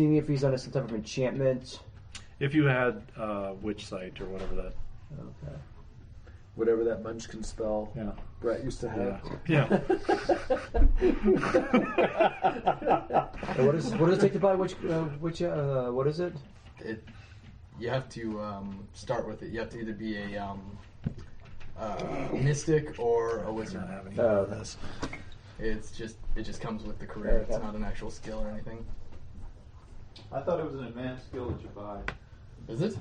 Seeing if he's under some type of enchantment. If you had Witch Sight or whatever that. Okay. Whatever that Munchkin spell Yeah. Brett used to have. Yeah. What does it take to buy which what is it? You have to start with it. You have to either be a mystic or a wizard. This. It just comes with the career. It's not an actual skill or anything. I thought it was an advanced skill that you buy. Is it?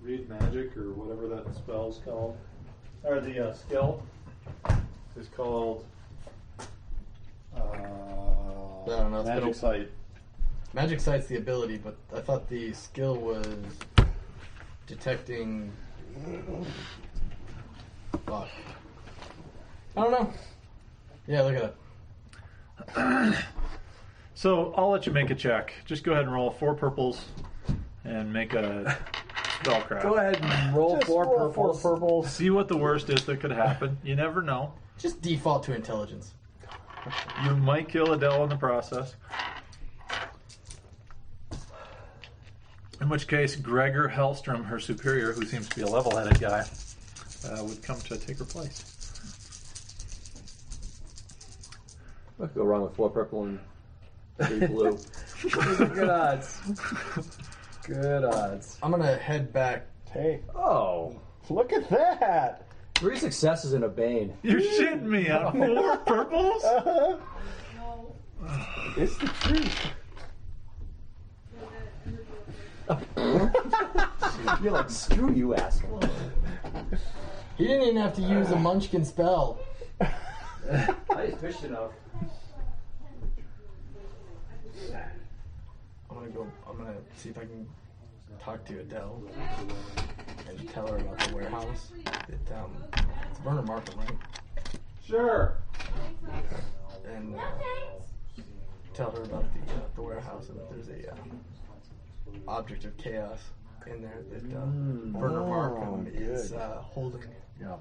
Read magic or whatever that spell's called, or the skill is called. I don't know. Magic Sight. Magic Sight's the ability, but I thought the skill was detecting. Fuck. I don't know. Yeah, look at it. So I'll let you make a check. Just go ahead and roll 4 purples and make a spellcraft. Go ahead and roll Just 4 roll purples. 4 purples. See what the worst is that could happen. You never know. Just default to intelligence. You might kill Adele in the process. In which case, Gregor Hellstrom, her superior, who seems to be a level-headed guy, would come to take her place. What could go wrong with 4 purple and 3 blue? Those are good odds. Good odds. I'm gonna head back. Hey, Oh. look at that! 3 successes and a bane. You're shitting me on 4 purples? It's the truth. You're like, screw you, asshole. He didn't even have to use a Munchkin spell. I just fished enough. I'm gonna see if I can talk to Adele and tell her about the warehouse. It's Werner Markham, right? Sure. And tell her about the warehouse and that there's a object of chaos in there that Werner Markham is holding. Yeah.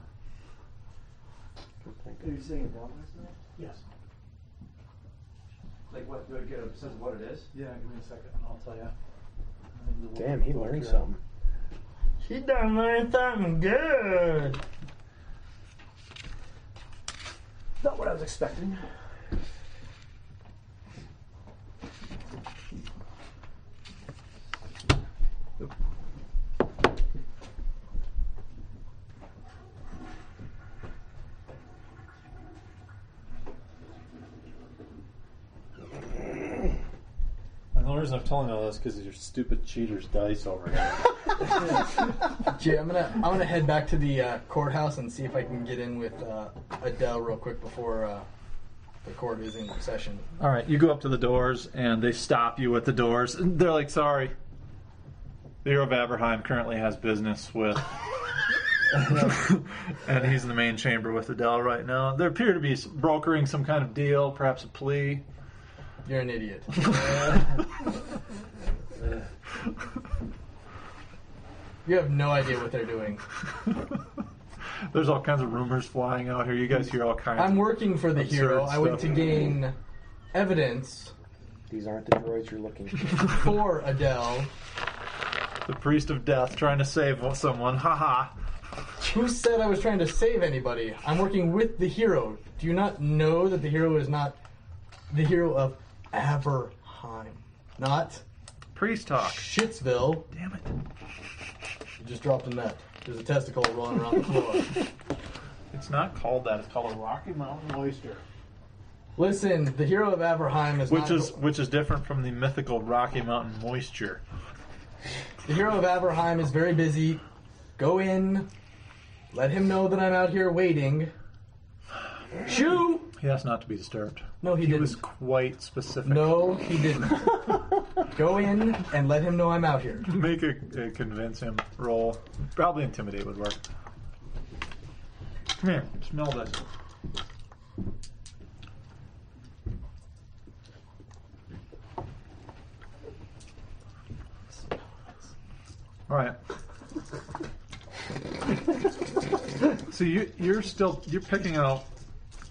Are you saying Adele has that? Yes. Like what? Do I get a sense of what it is? Yeah, give me a second and I'll tell you. Damn, he learned something. He done learned something good. Not what I was expecting. And the reason I'm telling you all this is because your stupid cheaters dice over here. Jay, I'm gonna head back to the courthouse and see if I can get in with Adele real quick before the court is in session. All right, you go up to the doors, and they stop you at the doors. They're like, sorry. The Hero of Aberheim currently has business with... and he's in the main chamber with Adele right now. They appear to be brokering some kind of deal, perhaps a plea. You're an idiot. You have no idea what they're doing. There's all kinds of rumors flying out here. You guys hear all kinds I'm working for the absurd hero. I went to stuff. gain evidence These aren't the droids you're looking for. for Adele. The priest of death trying to save someone. Ha-ha. Who said I was trying to save anybody? I'm working with the hero. Do you not know that the hero is not the hero of Aberheim? Not Priest talk. Shitsville. Damn it. You just dropped a nut. There's a testicle rolling around the floor. It's not called that. It's called a Rocky Mountain oyster. Listen, the hero of Aberheim is Which is different from the mythical Rocky Mountain moisture. The hero of Aberheim is very busy. Go in. Let him know that I'm out here waiting. Shoo! He asked not to be disturbed. No, he He didn't. was quite specific. No, he didn't. Go in and let him know I'm out here. Make a convince him roll. Probably intimidate would work. Come here, smell this. All right. So you're picking out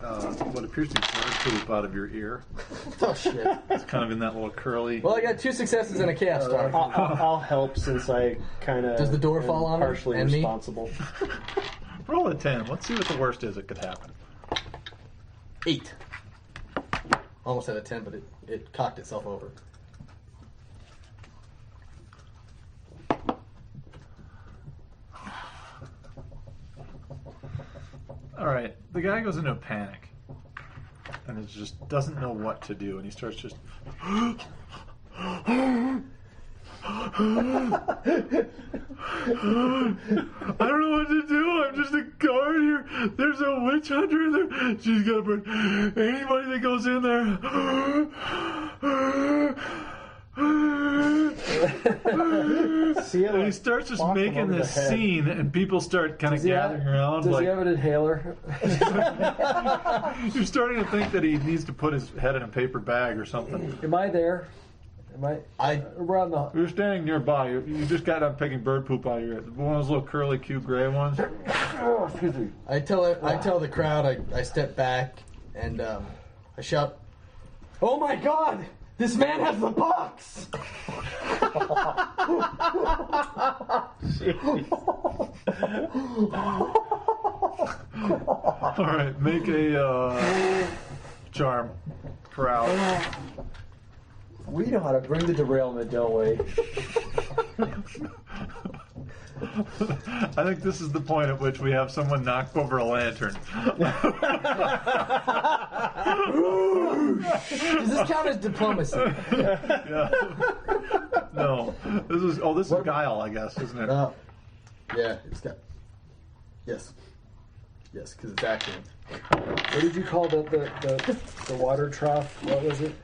what appears to be bird poop out of your ear. Oh shit. It's kind of in that little curly. Well, I got 2 successes and a chaos star. I'll help since I kind of Does the door fall on it? partially And me? responsible. Roll a 10. Let's see what the worst is that could happen. 8. Almost had a 10, but it cocked itself over. All right, the guy goes into a panic, and it just doesn't know what to do, and he starts just. I don't know what to do. I'm just a guard here. There's a witch hunter in there. She's gonna burn anybody that goes in there. See, And he starts just making this scene, and people start kind of gathering around. Does like, he have an inhaler? you're starting to think that he needs to put his head in a paper bag or something. Am I there? Am I? Around the. You're standing nearby. You just got done picking bird poop out of your head. One of those little curly, cute gray ones. Oh, excuse me. I tell the crowd, I step back and I shout, "Oh my God! This man has the pox!" All right, make a charm crowd. We know how to bring the derailment, don't we? I think this is the point at which we have someone knock over a lantern. Does this count as diplomacy? Yeah. No, this is guile, I guess, isn't it? Yeah, it's got. Yes, because it's acting. What did you call the water trough? What was it?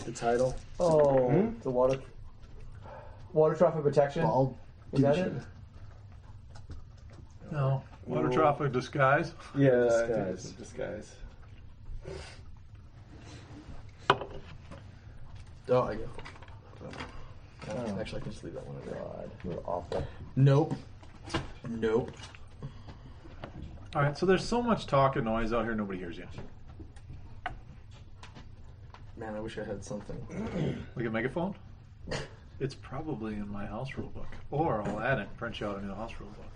The title? Oh, the water trough of protection. Is that it? No, water trough of disguise. Yeah, disguise. Oh, I go. Actually, I can just leave that one in there. God, you're awful. Nope. All right, so there's so much talk and noise out here, nobody hears you. Man, I wish I had something. Like a megaphone? It's probably in my house rule book. Or I'll add it and print you out a new house rule book.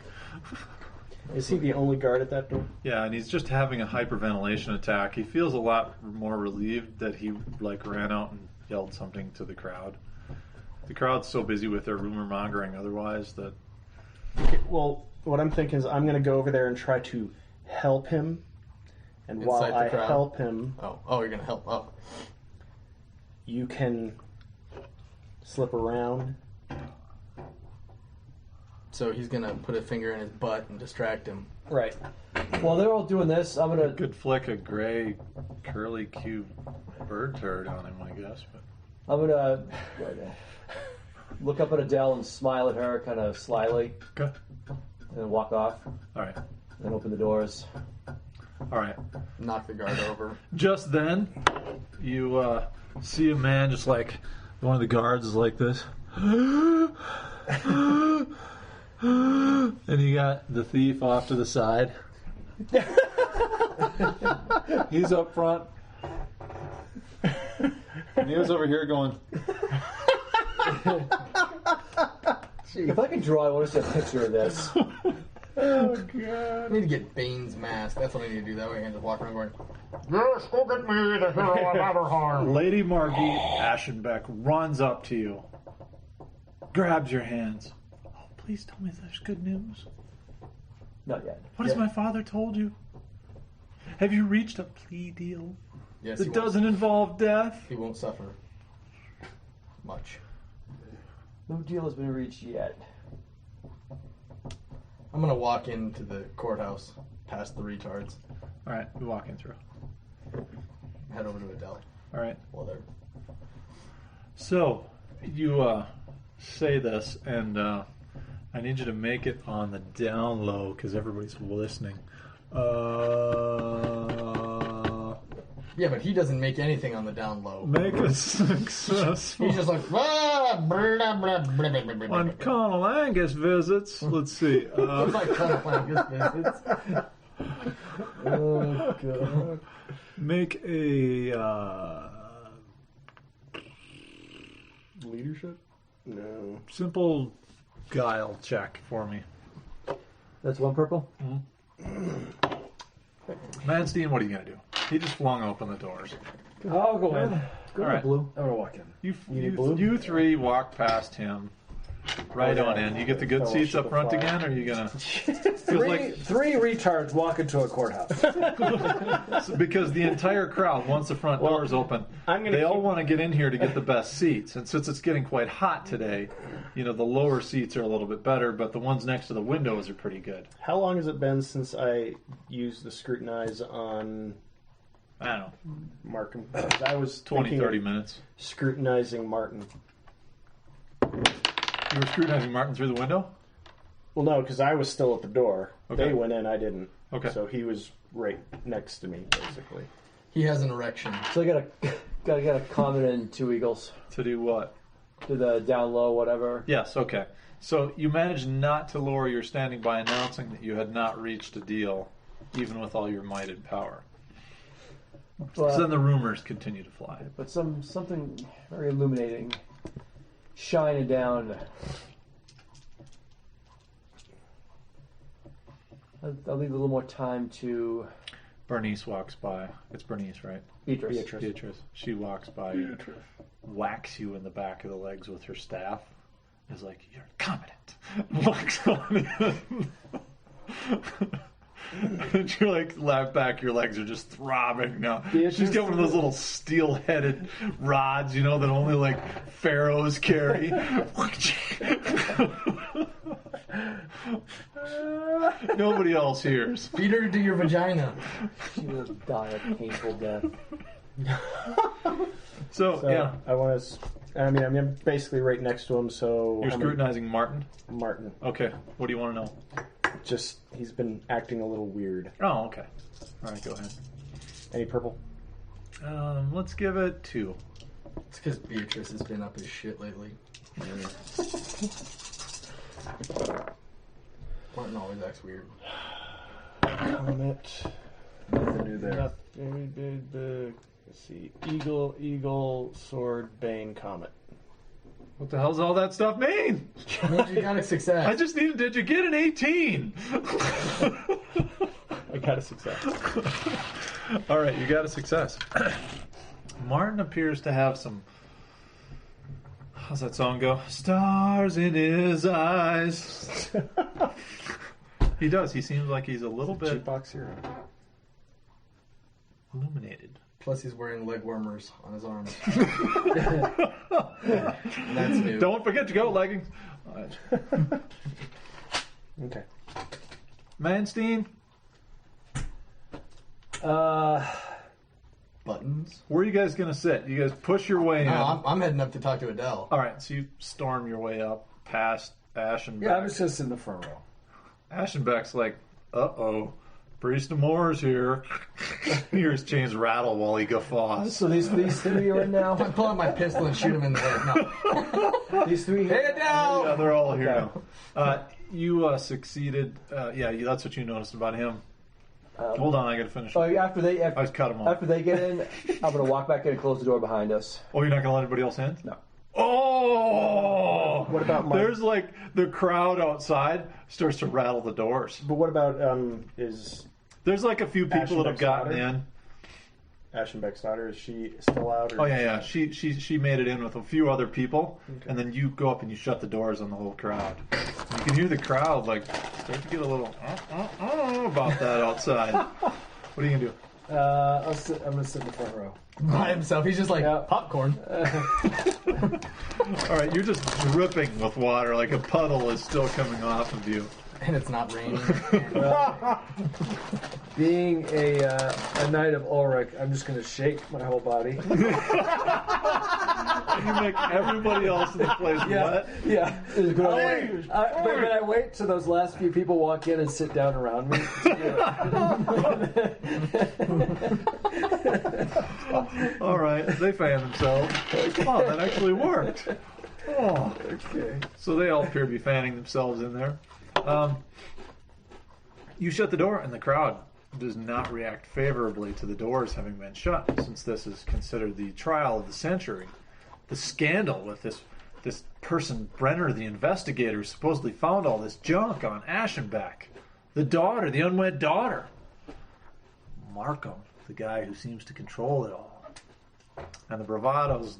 Is he the only guard at that door? Yeah, and he's just having a hyperventilation attack. He feels a lot more relieved that he ran out and yelled something to the crowd. The crowd's so busy with their rumor mongering otherwise that... Okay, well, what I'm thinking is I'm going to go over there and try to help him. And Incite while the I crowd? help him, Oh, you're gonna help. Oh, you can slip around. so he's gonna put a finger in his butt and distract him. Right. While they're all doing this, I'm gonna. Could flick a gray, curly, cute bird turd on him, I guess. But I'm gonna look up at Adele and smile at her, kind of slyly, okay. and then walk off. All right. And open the doors. All right. Knock the guard over. Just then, you see a man just like one of the guards is like this. And you got the thief off to the side. He's up front. And he was over here going. If I could draw, I want to see a picture of this. Oh, God. I need to get Bane's mask. That's what I need to do. That way I can just walk around going, "Yes, go get me the hero of Aberharm." Lady Margit Aschenbeck runs up to you, grabs your hands. Oh, please tell me there's good news. Not yet. What has my father told you? Have you reached a plea deal Yes, that doesn't involve death? He won't suffer much. No deal has been reached yet. I'm gonna walk into the courthouse past the retards. All right, we walk in through. Head over to Adele. All right. Well, there. So you say this, and I need you to make it on the down low because everybody's listening. Yeah, but he doesn't make anything on the down low. Make a successful. He's just like, "Ah, blah, blah, blah, blah, blah, blah, blah." When Colonel Angus visits, let's see. It's like Colonel Angus visits. Oh god. Make a Leadership? No. simple guile check for me. That's one purple? Manstein, what are you going to do? He just flung open the doors. I'll go in. Go All right. blue. I'm gonna walk in. You three walk past him, right on in. You get the good seats up front again, or are you going to... Three retards walk into a courthouse. Because the entire crowd, once the front door is open, they all want to get in here to get the best seats. And since it's getting quite hot today, the lower seats are a little bit better, but the ones next to the windows are pretty good. How long has it been since I used the scrutinize on I don't know, Markham? I was 20, 30 minutes. Scrutinizing Martin. You were scrutinizing Martin through the window? Well, no, because I was still at the door. Okay. They went in, I didn't. Okay. So he was right next to me, basically. He has an erection. So I gotta get a comment in Two Eagles. To do what? To the down low, whatever. Yes, okay. So you managed not to lower your standing by announcing that you had not reached a deal, even with all your might and power. So then the rumors continue to fly. But something very illuminating, shining down. I'll leave a little more time to Bernice walks by. It's Bernice, right? Beatrice. She walks by and whacks you in the back of the legs with her staff. Is like, you're incompetent. Walks on in. And you're like, laugh back, your legs are just throbbing now. She's got one of those little steel-headed rods, that only like pharaohs carry. Nobody else hears. Feed her to your vagina. She will die a painful death. So yeah. I'm basically right next to him, so... You're scrutinizing Martin? Martin. Okay. What do you want to know? Just, he's been acting a little weird. Oh, okay. All right, go ahead. Any purple? Let's give it 2. It's because Beatrice has been up his shit lately. Martin always acts weird. Comet. Nothing new there. Let's see. Eagle, sword, bane, comet. What the hell's all that stuff mean? Means you got a success. I just needed, did you get an 18? I got a success. All right, you got a success. Martin appears to have some... How's that song go? Stars in his eyes. He does. He seems like he's a little bit Jukebox hero. illuminated. Plus he's wearing leg warmers on his arms. That's new. Don't forget to go leggings. All right. Okay. Manstein, Buttons? where are you guys going to sit? You guys push your way in. No, I'm heading up to talk to Adele. All right, so you storm your way up past Ashenbeck. Yeah, I'm just in the front row. Ashenbeck's like, uh-oh, Priest of Moore's here. You hear his chains rattle while he guffaws. So these three are in now. I pull out my pistol and shoot him in the head. No. These three. Hey, Adele! Yeah, they're all here Okay. now. You succeeded. That's what you noticed about him. Hold on, I got to finish. Oh, after they I just cut him off. after they get in, I'm gonna walk back in and close the door behind us. Oh, you're not going to let anybody else in? No. Oh! What about Mark? There's like the crowd outside starts to rattle the doors. But what about, is There's like a few people that have Ashenbeck's gotten daughter? in. Ashenbeck's daughter, is she still out? Or Oh yeah. She made it in with a few other people, Okay. and then you go up and you shut the doors on the whole crowd. You can hear the crowd like start to get a little about that outside. What are you gonna do? I'm gonna sit in the front row. By himself. He's just like, Yeah. popcorn. All right, you're just dripping with water, like a puddle is still coming off of you. And it's not raining. Being a knight of Ulrich, I'm just gonna shake my whole body. And you make everybody else in the place wet. Yeah. But I wait till those last few people walk in and sit down around me. All right, they fan themselves. Oh, that actually worked. Oh, Okay. so they all appear to be fanning themselves in there. You shut the door, and the crowd does not react favorably to the doors having been shut, since this is considered the trial of the century. The scandal with this person, Brenner, the investigator, who supposedly found all this junk on Aschenbeck. The daughter, the unwed daughter. Markham, the guy who seems to control it all. And the bravos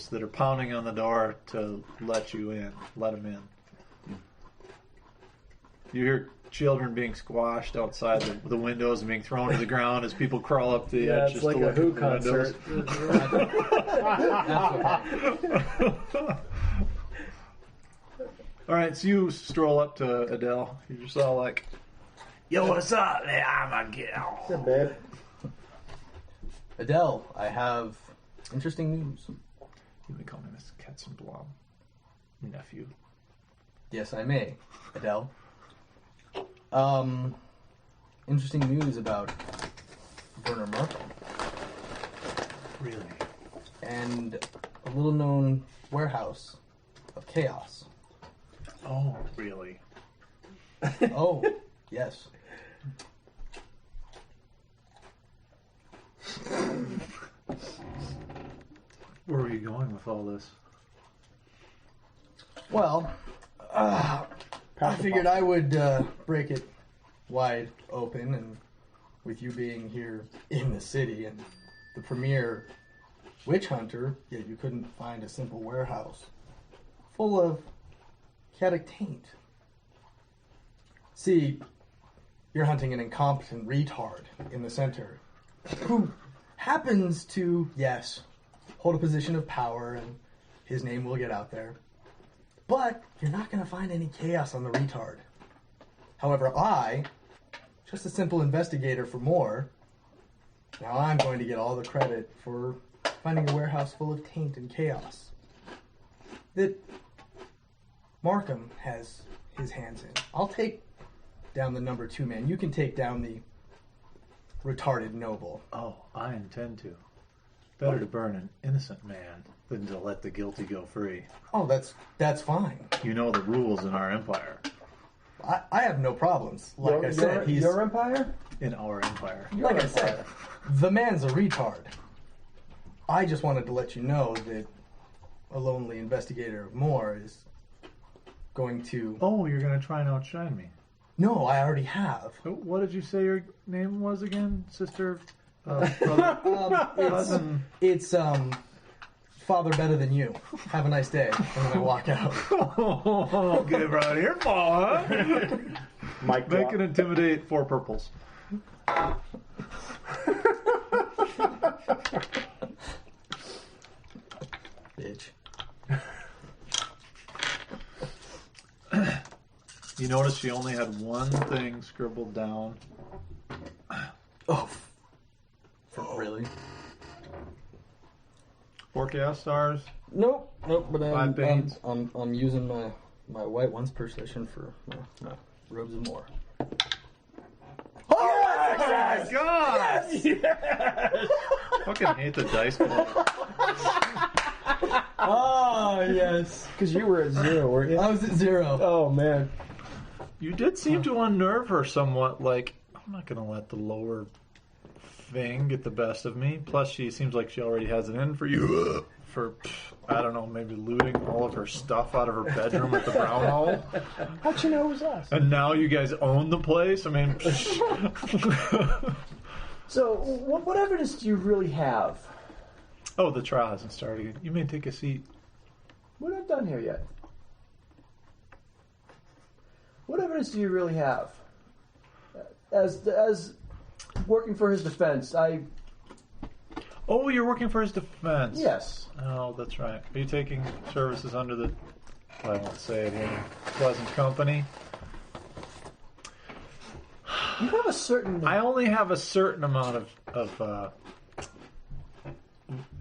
that are pounding on the door to let you in, let them in. You hear children being squashed outside the windows and being thrown to the ground as people crawl up the edge it's just like to a look Who at the concert. All right, so you stroll up to Adele. You're just all like, "Yo, what's up, man? I'm a girl." Yeah, babe. Adele, I have interesting news. You may call me Mr. Katzenblom, nephew. Yes, I may, Adele. Interesting news about Werner Markham Really? and a little-known warehouse of chaos. Oh, really? Oh, yes. Where are you going with all this? Well, I figured I would break it wide open, and with you being here in the city and the premier witch hunter, yet you couldn't find a simple warehouse full of chaotic taint. See, you're hunting an incompetent retard in the center who happens to, yes, hold a position of power, and his name will get out there. But you're not going to find any chaos on the retard. However, I, just a simple investigator for more, now I'm going to get all the credit for finding a warehouse full of taint and chaos that Markham has his hands in. I'll take down the number 2 man. You can take down the retarded noble. Oh, I intend to. Better to burn an innocent man than to let the guilty go free. Oh, that's fine. You know the rules in our empire. I have no problems. Like I said, he's Your empire? In our empire. like I said, the man's a retard. I just wanted to let you know that a lonely investigator of more is going to... Oh, you're going to try and outshine me. No, I already have. What did you say your name was again, sister? Brother? Cousin? It's Father Better Than You. Have a nice day. And then I walk out. Oh, get right here, Paul, huh? Mike Make drop. it intimidate 4 purples. Bitch. You notice she only had one thing scribbled down. Oh. Really? 4 chaos stars. Nope, but 5 pains. I'm using my white one's position for my robes of more. Oh my god! Yes! Fucking hate the dice ball. Oh, yes. Because you were at 0, weren't you? I was at 0. Oh, man. You did seem to unnerve her somewhat, like, I'm not going to let the lower thing get the best of me. Plus, she seems like she already has it in for you for, I don't know, maybe looting all of her stuff out of her bedroom at the Brown Hall. How'd you know it was us? And now you guys own the place? I mean... So, what evidence do you really have? Oh, the trial hasn't started yet. You may take a seat. We're not done here yet. What evidence do you really have? As working for his defense, Oh, you're working for his defense. Yes. Oh, that's right. Are you taking services under the, I won't say it here, Pleasant Company? You have a certain... I only have a certain amount of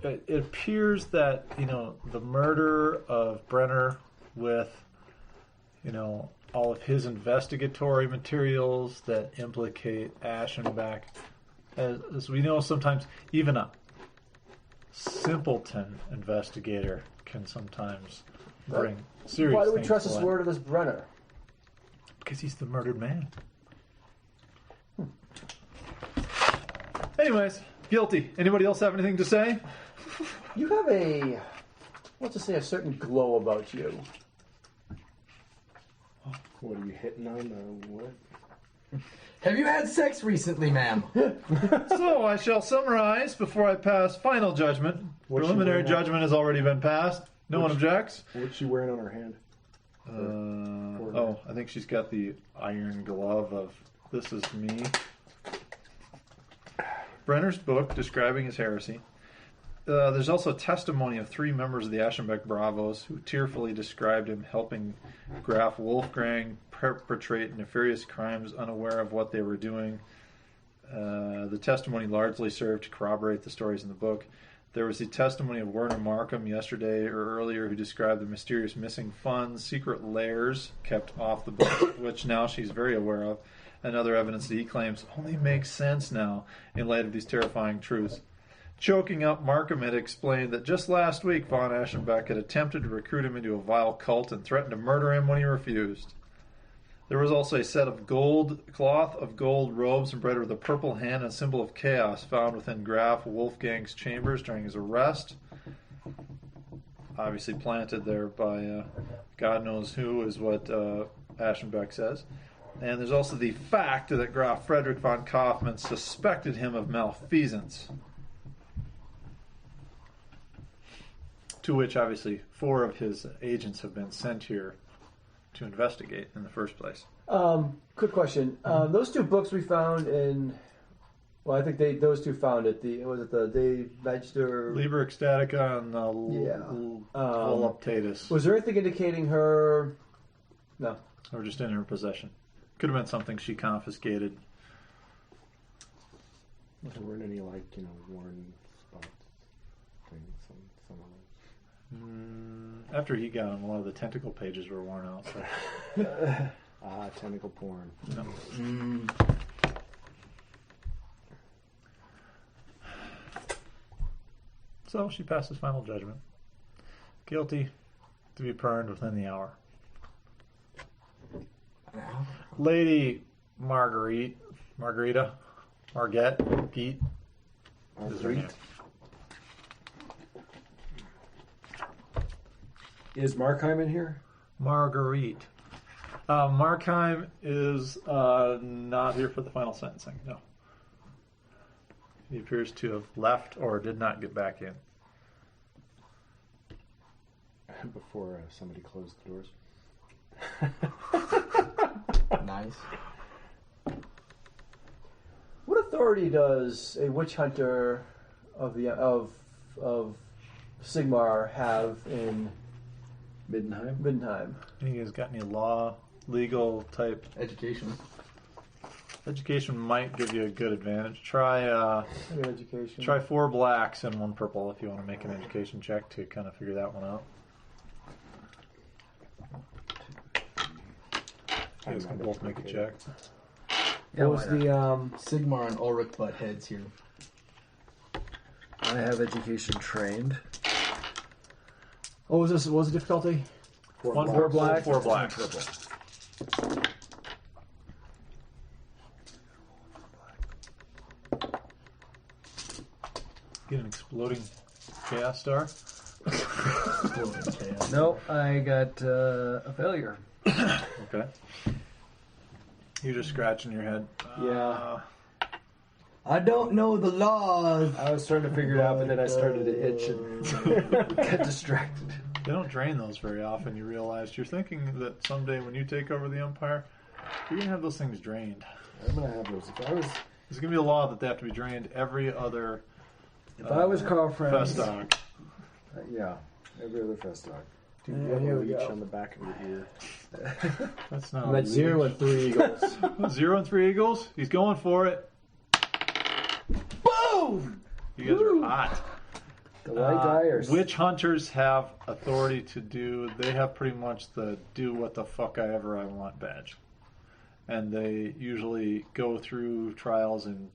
it appears that, the murder of Brenner with, all of his investigatory materials that implicate Aschenbeck, as we know, sometimes even a simpleton investigator can sometimes bring serious Why do we things trust to his light. word of this Brenner? Because he's the murdered man. Anyways, guilty. Anybody else have anything to say? You have a, let's just say, a certain glow about you. What are you hitting on? What? Have you had sex recently, ma'am? So I shall summarize before I pass final judgment. What's she Preliminary wearing now? judgment has already been passed. No one objects. What's she wearing on her hand? I think she's got the iron glove of "This is me." Brenner's book describing his heresy. There's also testimony of 3 members of the Aschenbeck Bravos who tearfully described him helping Graf Wolfgang perpetrate nefarious crimes unaware of what they were doing. The testimony largely served to corroborate the stories in the book. There was the testimony of Werner Markham yesterday or earlier who described the mysterious missing funds, secret lairs kept off the book, which now she's very aware of, and other evidence that he claims only makes sense now in light of these terrifying truths. Choking up, Markham had explained that just last week von Aschenbeck had attempted to recruit him into a vile cult and threatened to murder him when he refused. There was also a set of cloth of gold robes embroidered with a purple hand and a symbol of chaos found within Graf Wolfgang's chambers during his arrest. Obviously planted there by God knows who is what Aschenbeck says. And there's also the fact that Graf Frederick von Kaufmann suspected him of malfeasance. To which, obviously, 4 of his agents have been sent here to investigate in the first place. Quick question. Those 2 books we found in, well, I think those 2 found it. Was it the De Magister? Liber Ecstatica and Voluptatus. Was there anything indicating her? No. Or just in her possession. Could have been something she confiscated. There weren't any, worn spots things on some of them. After he got him, a lot of the tentacle pages were worn out. So. Tentacle porn. No. So she passes final judgment. Guilty to be burned within the hour. Lady Marguerite, Pete, is her name. Is Markheim in here? Marguerite. Markheim is not here for the final sentencing, no. He appears to have left or did not get back in. Before somebody closed the doors. Nice. What authority does a witch hunter of Sigmar have in Middenheim? You guys got any legal type Education. education might give you a good advantage. Try Education. 4 blacks and 1 purple if you want to make an education check to kind of figure that one out. You guys can both make a check. What was the Sigmar and Ulrich butt heads here. I have education trained. What was this? What was the difficulty? 1 4 black, 4 black. purple. Get an exploding chaos star. No, I got a failure. Okay. You're just scratching your head. Yeah. I don't know the laws. I was trying to figure it out, but then I started to itch and got distracted. They don't drain those very often, you realize. You're thinking that someday when you take over the Empire, you're going to have those things drained. I'm going to have those. There's going to be a law that they have to be drained every other If I was Carl Franz. Festog. Yeah, every other Festog. Dude, you Yeah, have here a we leech go. on the back of your ear. That's not I'm at 0 and 3 eagles. 0 and 3 eagles. He's going for it. Boom! You guys are hot. The white die or Witch hunters have authority to do. They have pretty much the do what the fuck I want badge, and they usually go through trials in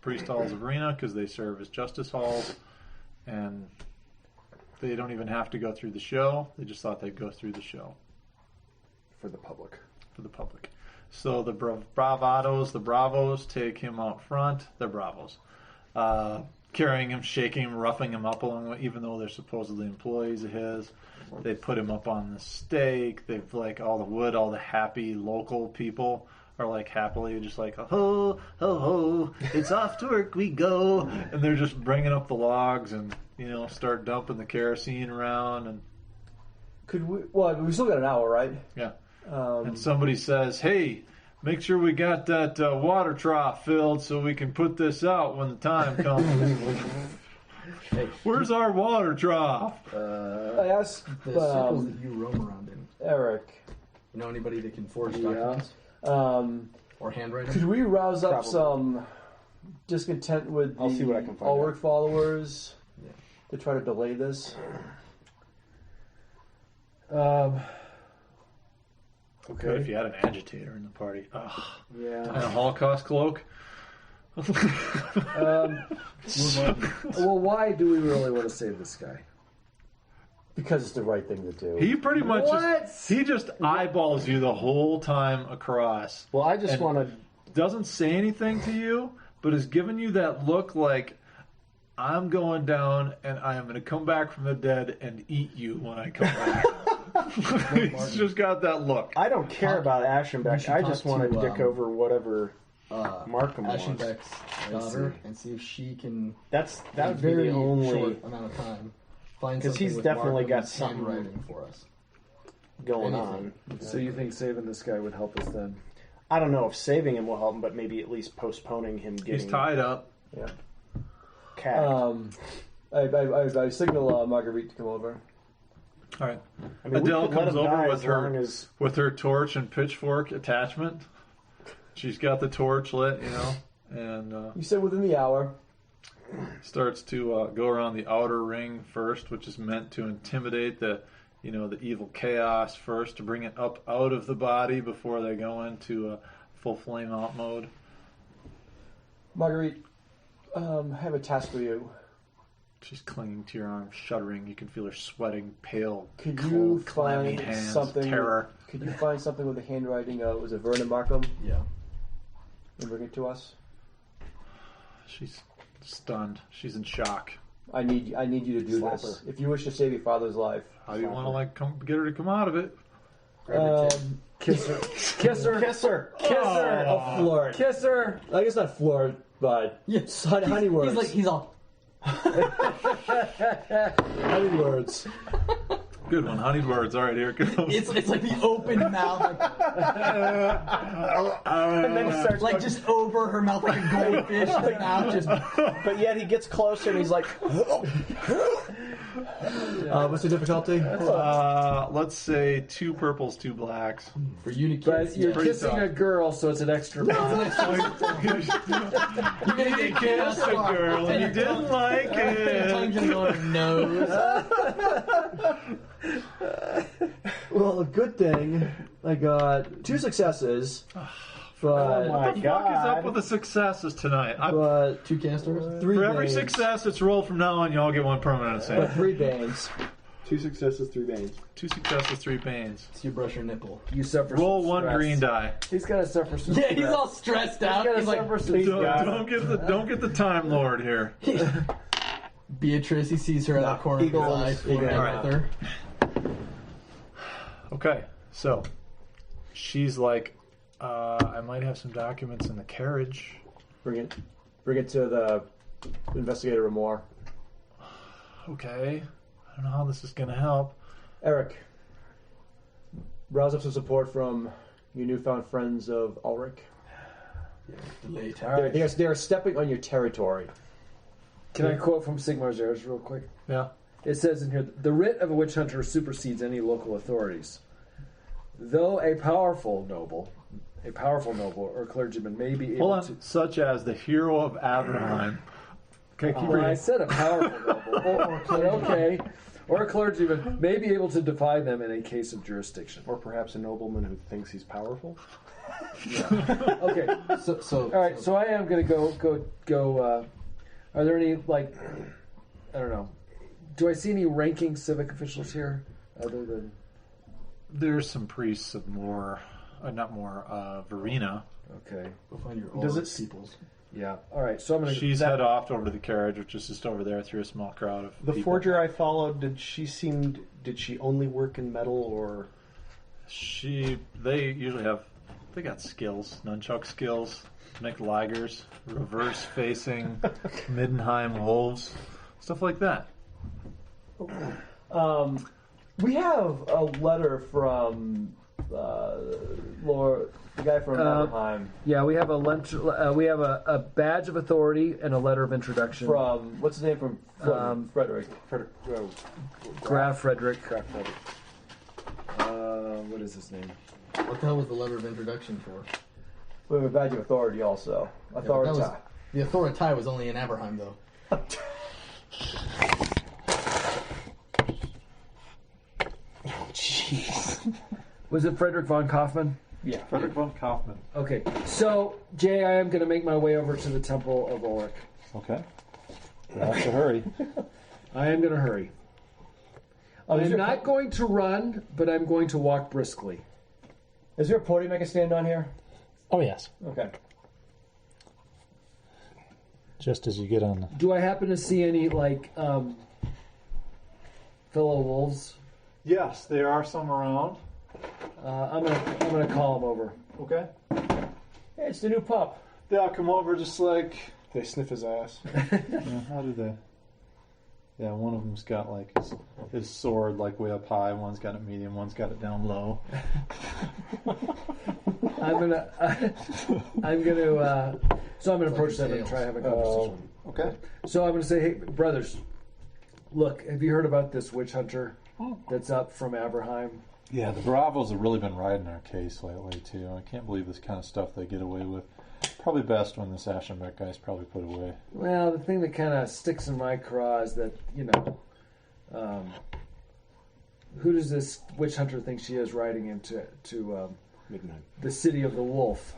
priest halls of arena because they serve as justice halls, and they don't even have to go through the show. They just thought they'd go through the show For the public. for the public. So the bravos take him out front. They're bravos. Carrying him, shaking him, roughing him up along the way, even though they're supposedly employees of his. They put him up on the stake. They've like all the wood, all the happy local people are like happily just like, ho, ho, ho, it's off to work we go. And they're just bringing up the logs and, start dumping the kerosene around. And we still got an hour, right? yeah. And somebody says, hey, make sure we got that water trough filled so we can put this out when the time comes. Hey, where's our water trough? I asked the circles that you roam around in. Eric. You know anybody that can forge documents or handwrite them? Could we rouse up some discontent with I'll see what I the can find Ulrich out. followers to try to delay this? Good if you had an agitator in the party. Ugh. Yeah. And a Holocaust cloak. Well, why do we really want to save this guy? Because it's the right thing to do. He pretty much What? he just eyeballs you the whole time across. Well, I just And want to. doesn't say anything to you, but is giving you that look like I'm going down and I am going to come back from the dead and eat you when I come back. He's just got that look. I don't care about Aschenbeck. I just want to dick over whatever Markham wants. Aschenbeck's daughter and see if she can. That in would a be very the only short amount of time find 'Cause something he's with definitely got Markham's something- handwriting for us. going Anything. on. So you think saving this guy would help us then? I don't know if saving him will help him, but maybe at least postponing him getting He's tied up. Yeah. capped. I signal Marguerite to come over. All right. I mean, Adele we could let comes him over die with as long her as with her torch and pitchfork attachment. She's got the torch lit, and You said within the hour. starts to go around the outer ring first, which is meant to intimidate the evil chaos first, to bring it up out of the body before they go into full flame out mode. Marguerite, I have a task for you. She's clinging to your arm, shuddering. You can feel her sweating, pale, Could cold, you clammy find hands, something? terror. Could you find something with the handwriting? Was it Vernon Markham? Yeah. And bring it to us. She's stunned. She's in shock. I need you to do Slap this. If you wish to save your father's life. How do you want to get her to come out of it? Kiss her. Kiss her. kiss her. Kiss her. A flirt. Kiss her. I guess not flirt, but honey words. He's all. Honey words. Good one. Honeyed words. All right, here it goes. It's like the open mouth, And then he starts like going, just over her mouth, like a goldfish. The mouth just. but yet he gets closer and he's like, What's the difficulty? Let's say 2 purples, 2 blacks. For you to kiss, But you're pretty kissing tough. a girl, so it's an extra. you're gonna get Kissed a girl and you didn't like Your tongue's it. gonna go in her nose. Well, a good thing. I got 2 successes. But, my What the fuck is up God. with the successes tonight? but 2 casters. 3 For every banes. success that's rolled from now on, y'all get 1 permanent save. But 3 banes. 2 successes, 3 banes. 2 successes, 3 pains. So you brush your nipple. You suffer. Roll some 1 stress. green die. He's gotta suffer some. Yeah, he's stress. all stressed out. He's He's gotta like, suffer some. Don't get the Time Lord here. Beatrice, he sees her out of the corner of his Eagle eye, and- flirting Eagle. with her. Okay, so she's like, I might have some documents in the carriage. Bring it to the investigator Ramore. Okay, I don't know how this is going to help. Eric, rouse up some support from your newfound friends of Ulrich. Late. They are stepping on your territory. Can I quote from Sigmar's Errors real quick? Yeah. It says in here, the writ of a witch hunter supersedes any local authorities. Though a powerful noble or clergyman may be able Hold to... on, such as the hero of Averheim. Okay, keep Well, I reading. said a powerful noble, or a clergyman may be able to defy them in a case of jurisdiction. Or perhaps a nobleman who thinks he's powerful. Okay, So all right. So I am going to go. Are there any I don't know. Do I see any ranking civic officials here other than? There's some priests of more Verena. Okay. Go find your Does old it- peoples. Yeah. All right. So I'm gonna. She's head off over to the carriage, which is just over there through a small crowd of The people. forger I followed, did she only work in metal or? They usually they got skills, nunchuck skills, make ligers, reverse facing Middenheim wolves, stuff like that. We have a letter from Laura, the guy from Anaheim. Yeah, we have we have a badge of authority and a letter of introduction From what's his name from Frederick? Graf Frederick. What is his name? What the hell was the letter of introduction for? We have a badge of authority also. That Authority. was, the authority was only in Aberheim, though. Jeez. Was it Frederick von Kaufmann? Yeah. Frederick von Kaufmann. Okay, so Jay, I am going to make my way over to the Temple of Ulrich. Okay. Have to hurry. I am going to hurry. I'm not going to run, but I'm going to walk briskly. Is there a podium I can stand on here? Oh, yes. Okay. Just as you get on the... Do I happen to see any fellow wolves? Yes, there are some around. I'm gonna call them over. Okay. Hey, it's the new pup. They all come over just like... They sniff his ass. How do they... Yeah, one of them's got like his sword like way up high. One's got it medium. One's got it down low. I'm gonna approach them and try to have a conversation. Okay. So I'm gonna say, hey, brothers, look, have you heard about this witch hunter that's up from Aberheim? Yeah, the Bravos have really been riding our case lately, too. I can't believe this kind of stuff they get away with. Probably best when this Aschenbeck guy's probably put away. Well, the thing that kind of sticks in my craw is that, who does this witch hunter think she is riding into the city of the wolf?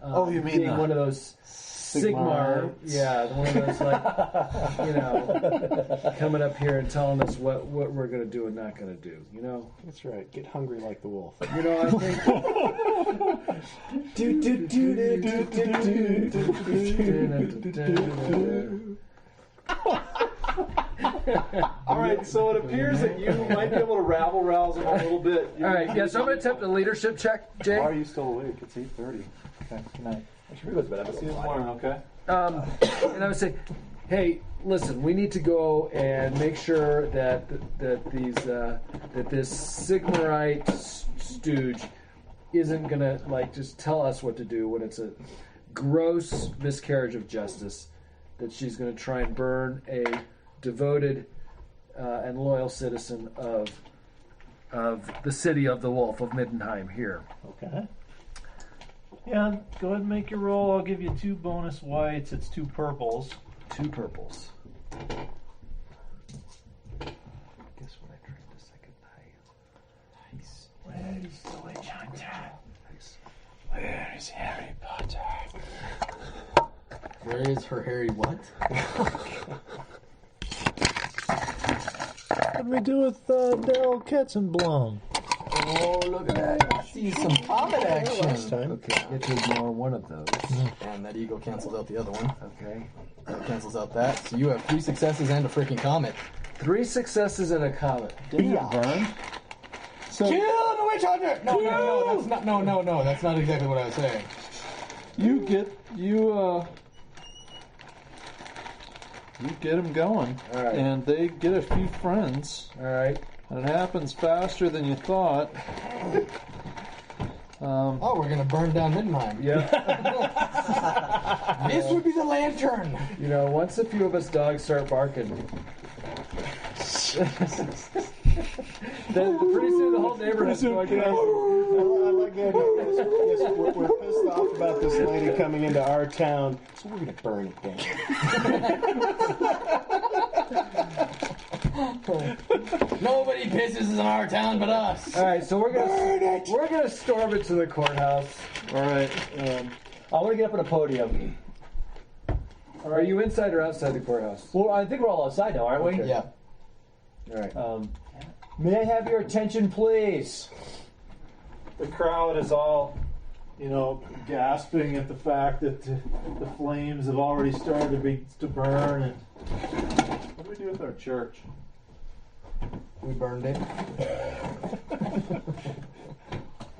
Oh, you mean being one of those Sigmar, one of those coming up here and telling us what we're going to do and not going to do. That's right. Get hungry like the wolf. I think. All right, so it appears that you might be able to rabble-rouse them a little bit. All right, yeah, so I'm going to attempt a leadership check, Jay. Why are you still awake? It's 8:30. Okay, good night. I should realize about See you in the morning, okay? And I would say, hey, listen, we need to go and make sure that this Sigmarite stooge isn't gonna just tell us what to do when it's a gross miscarriage of justice. That she's gonna try and burn a devoted and loyal citizen of the city of the Wolf of Middenheim here. Okay. Yeah, go ahead and make your roll. I'll give you 2 bonus whites. It's 2 purples. 2 purples. Guess what I drank the second night? Nice. Where is the witch hunter? Nice. Where is Harry Potter? Where is her Harry what? What did we do with Daryl Katzenblum? Oh, look at that. See some comet action. Okay, get to ignore one of those. And that eagle cancels out the other one. Okay. That cancels out that. So you have 3 successes and a freaking comet. 3 successes and a comet. Vern? So Kill the witch hunter! No, that's not exactly what I was saying. you get them going, All right. and they get a few friends, All right. and it happens faster than you thought. Oh, we're gonna burn down Middenheim. Yeah. This would be the lantern. Once a few of us dogs start barking, then pretty soon the whole neighborhood's going crazy. I like the idea. Yes, we're pissed off about this lady coming into our town, so we're going to burn it down. Nobody pisses in our town but us. All right, so we're gonna storm it to the courthouse. All right. I want to get up on a podium. Are you inside or outside the courthouse? Well, I think we're all outside now, aren't we? Okay. Yeah. All right. May I have your attention, please? The crowd is all gasping at the fact that the flames have already started to burn. And what do we do with our church? We burned it.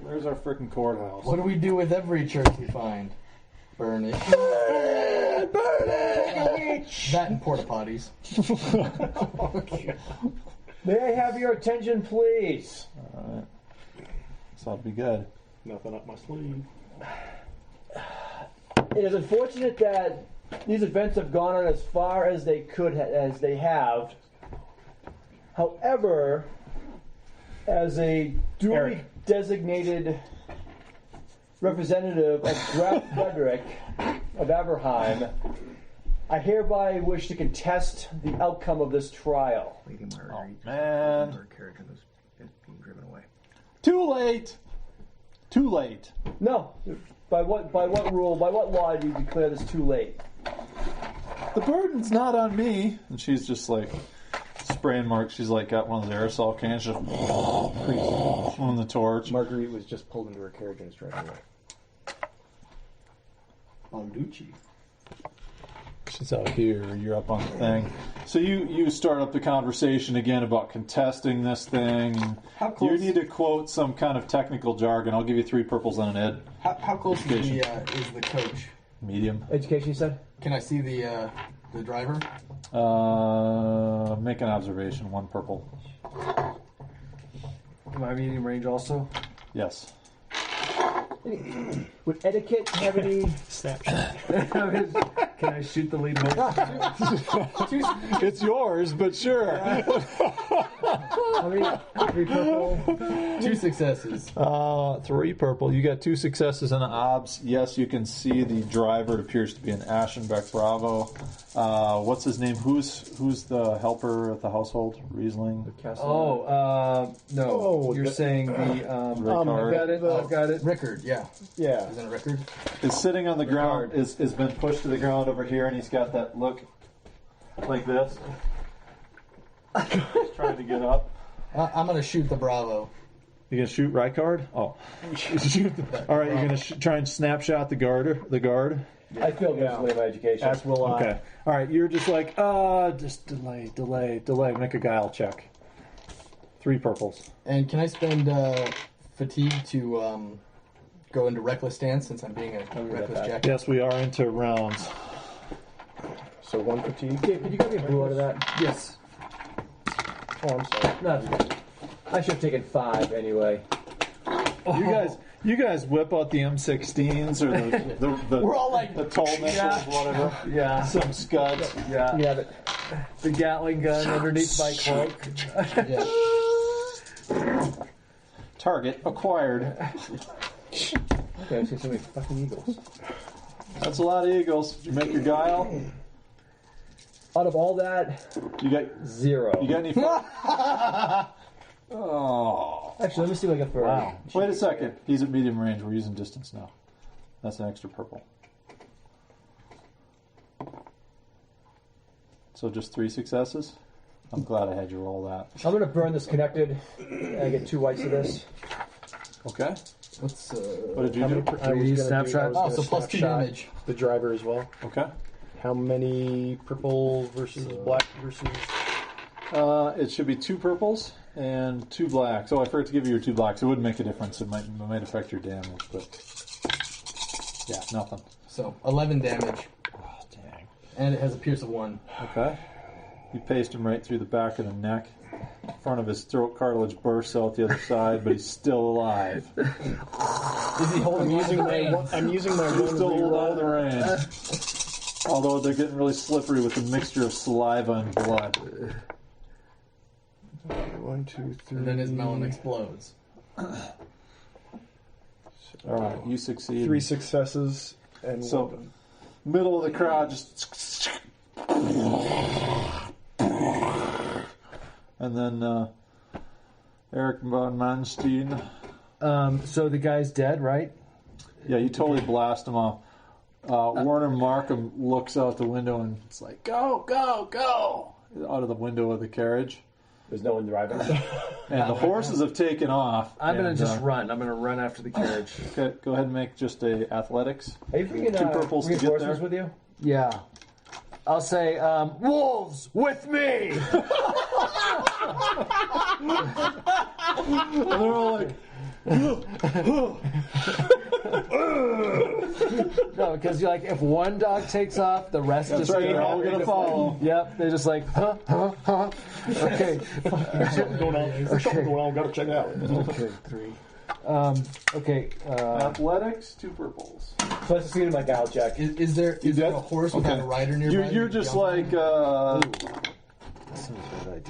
Where's our frickin' courthouse? What do we do with every church we find? Burn it. Burn it! That and porta potties. May I have your attention, please? All right. So that'll be good. Nothing up my sleeve. It is unfortunate that these events have gone on as far as they have. However, as a duly designated representative of Graf Frederick of Aberheim, I hereby wish to contest the outcome of this trial. Oh, man. Her character is being driven away. Too late. Too late. No. By what rule, by what law do you declare this too late? The burden's not on me. And she's just like spraying marks. She's like got one of those aerosol cans, just on the torch. Marguerite was just pulled into her carriage and is driving away. Bonducci. She's out here. You're up on the thing. So you start up the conversation again about contesting this thing. How close? You need to quote some kind of technical jargon. I'll give you 3 purples and an ed. How close is the coach? Medium. Education, you said? Can I see the driver? Make an observation. 1 purple. Am I medium range also? Yes. Would etiquette have any... Can I shoot the lead motion? It's yours, but sure. How many? 3 purple? 2 successes. 3 purple. You got 2 successes and an obs. Yes, you can see the driver. It appears to be an Aschenbeck Bravo. What's his name? Who's the helper at the household? Riesling? No. Oh, You're saying the. Rickard. I've got it. Rickard, yeah. Yeah. Is that a Rickard? Is sitting on the ground, has been pushed to the ground over here, and he's got that look like this. He's trying to get up. I'm going to shoot the Bravo. You gonna shoot Ricard? Oh, shoot! All right, you're gonna try and snapshot the guard. I feel good for my education. As will I. Okay. All right, you're just like, just delay. Make a guile check. 3 purples. And can I spend fatigue to go into reckless stance since I'm being a reckless jack? Yes, we are into rounds. So 1 fatigue. Dave, could you get me a blue out of that? Yes. Oh, I'm sorry. No, I should have taken 5 anyway. You guys whip out the M16s or the We're all like, the toll missiles, whatever. Yeah. Some scuds. Yeah. Yeah, but The Gatling gun underneath my cloak. yeah. Target acquired. okay, I see so many fucking eagles. That's a lot of eagles. Did you make your guile? Out of all that, You got 0. any? Oh. Actually, let me see what I got for. Wow. Wait a second. He's at medium range. We're using distance now. That's an extra purple. So just 3 successes? I'm glad I had you roll that. I'm gonna burn this connected. And I get 2 whites of this. Okay. Let's, What did you do? I use snapshot. oh, so plus 2 damage. The driver as well. Okay. How many purple versus black versus? It should be 2 purples and 2 blacks. Oh, I forgot to give you your 2 blacks. It wouldn't make a difference. It might affect your damage, but yeah, nothing. So 11 damage, Oh, dang. and it has a pierce of 1. Okay. You paced him right through the back of the neck. Front of his throat cartilage bursts out the other side, but he's still alive. Is he holding on to the reins? I'm using my He's one still holding on to the reroll. reins. Although they're getting really slippery with the mixture of saliva and blood. 1, 2, 3. And then his melon explodes. Alright, you succeed. 3 successes and So- one. Middle of the crowd, just. And then Eric von Manstein. So the guy's dead, right? Yeah, you totally blast him off. Warner Markham looks out the window and it's like, go, go, go! Out of the window of the carriage. There's no one driving. And the horses have taken off. I'm going and, to just run. I'm going to run after the carriage. Okay, go ahead and make just a athletics. Are you bringing Two purples to get reinforcements there. with you? Yeah. I'll say, wolves with me! And they're all like, No, because you're like, if one dog takes off, the rest that's just right, they're all going to follow. Yep, they're just like, huh. Okay. Something going on. There's something going on. Gotta check it out. Okay, 3. Okay. Athletics, 2 purples. So let's see my gal check. Is there a horse without a rider nearby? You're just like,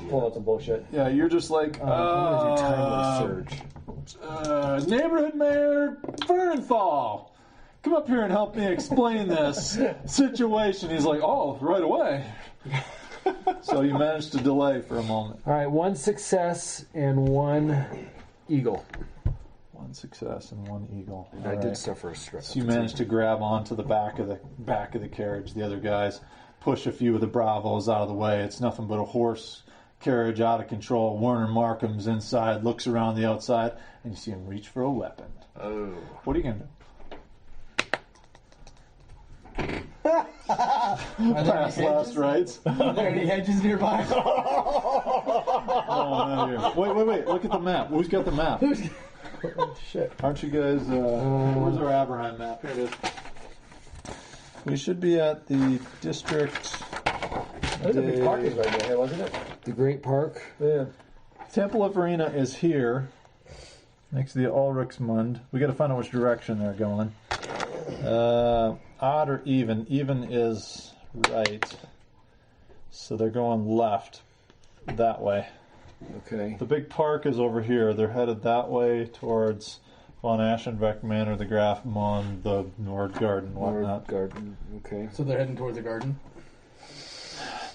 Pull out some bullshit. yeah, you're just like, I'm going to do timely surge. Neighborhood Mayor Vernthal, come up here and help me explain this situation. He's like, oh, right away. So you managed to delay for a moment. All right, 1 success and 1 eagle. 1 success and 1 eagle. I All did right. suffer a stress. So you managed to grab onto the back of the carriage. The other guys push a few of the Bravos out of the way. It's nothing but a horse carriage out of control. Werner Markham's inside, looks around the outside, and you see him reach for a weapon. Oh. What are you going to do? Pass last rights. Are there any hedges nearby? Oh, not here. Wait. Look at the map. Who's got the map? Shit. Aren't you guys... where's our Abraham map? Here it is. We should be at the district... There's a big park is right there, wasn't it? The Great Park. Yeah. Temple of Verena is here, next to the Ulrichsmund. We got to find out which direction they're going. Odd or even? Even is right. So they're going left, that way. Okay. The big park is over here. They're headed that way towards von Aschenbeck Manor, the Graf Mon, the Nordgarden, whatnot. Garden. Okay. So they're heading towards the garden.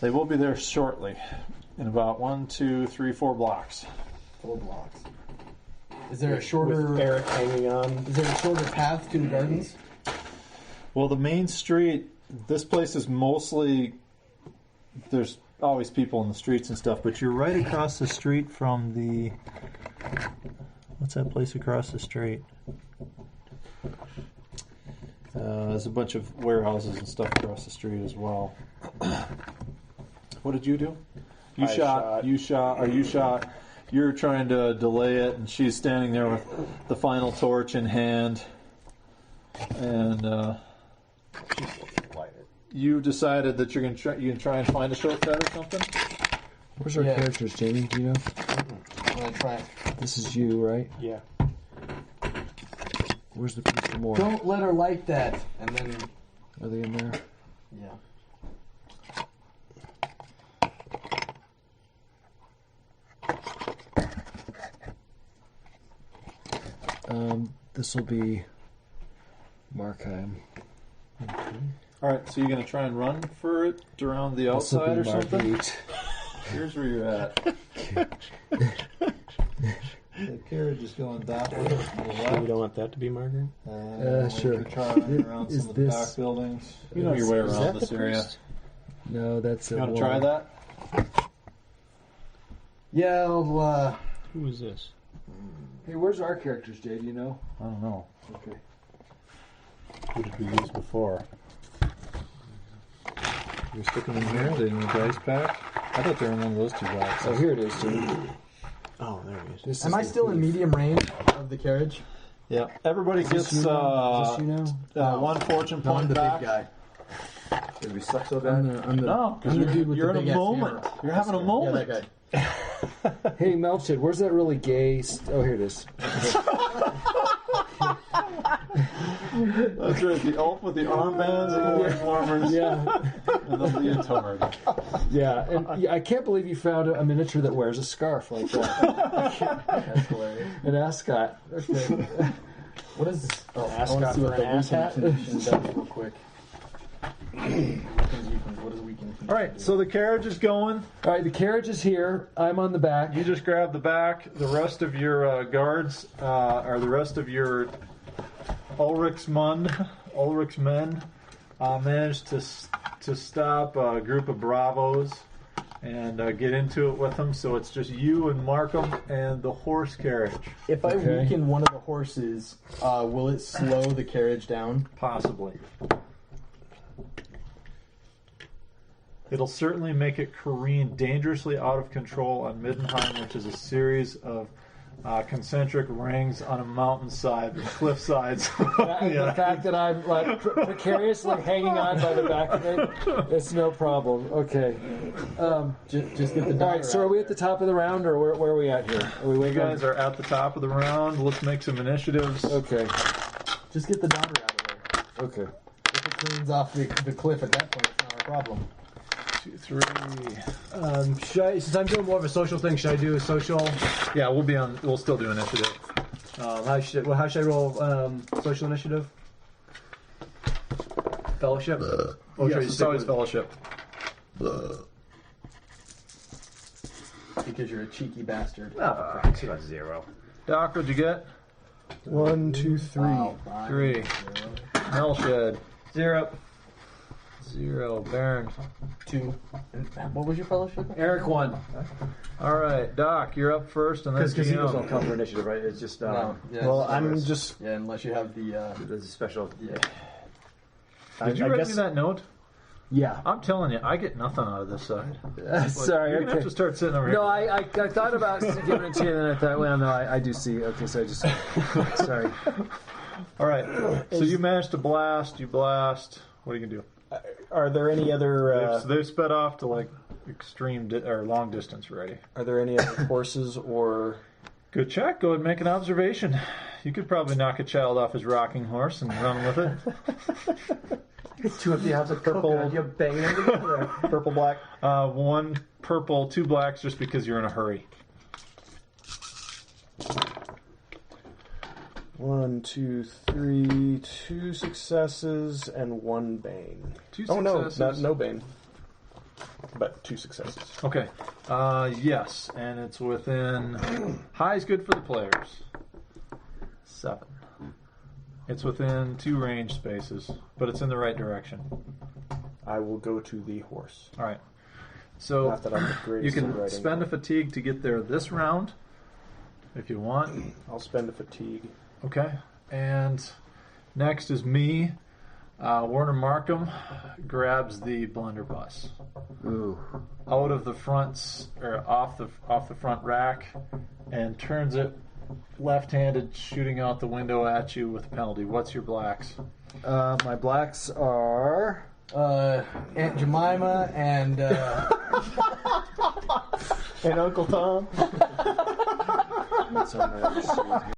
They will be there shortly, in about 1, 2, 3, 4 blocks. 4 blocks. Is there a shorter With Eric hanging on. Is there a shorter path to the gardens? Well, the main street, this place is mostly, there's always people in the streets and stuff, but you're right across the street from the, what's that place across the street? There's a bunch of warehouses and stuff across the street as well. What did you do? You shot. You're trying to delay it, and she's standing there with the final torch in hand. And you decided that you're gonna try and find a shortcut or something. Where's our characters, Jamie? Do you know? I'm going to try it. This is you, right? Yeah. Where's the piece for more? Don't let her light that. And then, Are they in there? yeah. This will be Markheim. All right, so you're gonna try and run for it around the This will outside be or something. Margate. Here's where you're at. The carriage is going that way. To the We left. don't want that to be Margaret. Sure. You're trying around Is some of the this- back buildings. You know your way is around that this the area. priest? No, that's You a want to try that? Yeah, I'll, Who is this? Hey, where's our characters, Jay? Do you know? I don't know. Okay. Who did we use before? We stick them in here? They in the dice pack? I thought they were in one of those 2 boxes. Oh, here it is, Jamie. Oh, there he is. This am is I the still in thief. medium range of the carriage? Yeah. Everybody Is this gets you now? Is this you now? 1 fortune No, I'm point the back. big guy. Did we suck so I'm bad? the No, because I'm the dude with you're the in a big-ass moment. hammer. You're having a Yeah, moment. that guy. Hey, Melchid, where's that really gay? Oh, here it is. That's right. The elf with the armbands and the leg warmers Yeah, and the leotard. yeah, and I can't believe you found a miniature that wears a scarf like that. That's hilarious. An ascot. Okay. What is this? Oh, I want to Ascot see for what the an ass weekend hat? condition does real quick. What is a weekend condition? All right, so the carriage is going. All right, the carriage is here. I'm on the back. You just grab the back. The rest of your guards, or the rest of your Ulrichsmen, managed to stop a group of Bravos and get into it with them. So it's just you and Markham and the horse carriage, If I weaken one of the horses, will it slow the carriage down? possibly. It'll certainly make it careen dangerously out of control on Middenheim, which is a series of concentric rings on a mountainside with cliff sides. The fact that I'm like precariously hanging on by the back of it, it's no problem. Okay. Just get the All daughter right. So out are we there. at the top of the round, or where are we at here? Are we You waiting? guys are at the top of the round. Let's make some initiatives. Okay. Just get the daughter out of there. Okay. If it cleans off the cliff at that point, it's not our problem. 2, 3. Should I, since I'm doing more of a social thing, should I do a social? Yeah, we'll still do initiative. How should I roll social initiative? Fellowship? Or should I Yes, just it's stick always with- fellowship. Because you're a cheeky bastard. Oh, for Christ's sake, 0. Doc, what'd you get? 1, 2, 3. Wow, 3. Hellshed. 0. 0. Baron. 2. And what was your fellowship? Eric won. All right, Doc, you're up first, and then Because casinos don't GM. count for initiative, right? It's just No. Yeah, Well, it's I'm just- just. Yeah, unless you have the. there's a special. Yeah. Did you I write guess- me that note? Yeah. I'm telling you, I get nothing out of this side. Sorry. You're gonna have to start sitting over here. No, I thought about giving it to you, and then I thought, well, no, I do see. Okay, so I just sorry. All right. So you managed to blast. You blast. What are you gonna do? Are there any other? They've sped off to like extreme or long distance already. Are there any other horses or? Good check. Go ahead and make an observation. You could probably knock a child off his rocking horse and run with it. Two empty halves of purple. You're banging them together. Purple, black. 1 purple, 2 blacks, just because you're in a hurry. 1, 2, 3. 2 successes and 1 bane. 2 Oh no, successes. no bane. But 2 successes. Okay. Yes, and it's within. High is good for the players. 7. It's within 2 range spaces, but it's in the right direction. I will go to the horse. All right. So Not that I'm the you greatest at can riding. spend a fatigue to get there this round, if you want. I'll spend a fatigue. Okay. And next is me. Warner Markham grabs the blunderbuss Ooh. out of the fronts or off the front rack and turns it left-handed, shooting out the window at you with a penalty. What's your blacks? My blacks are. Aunt Jemima and. And Uncle Tom. What's on my other sheet?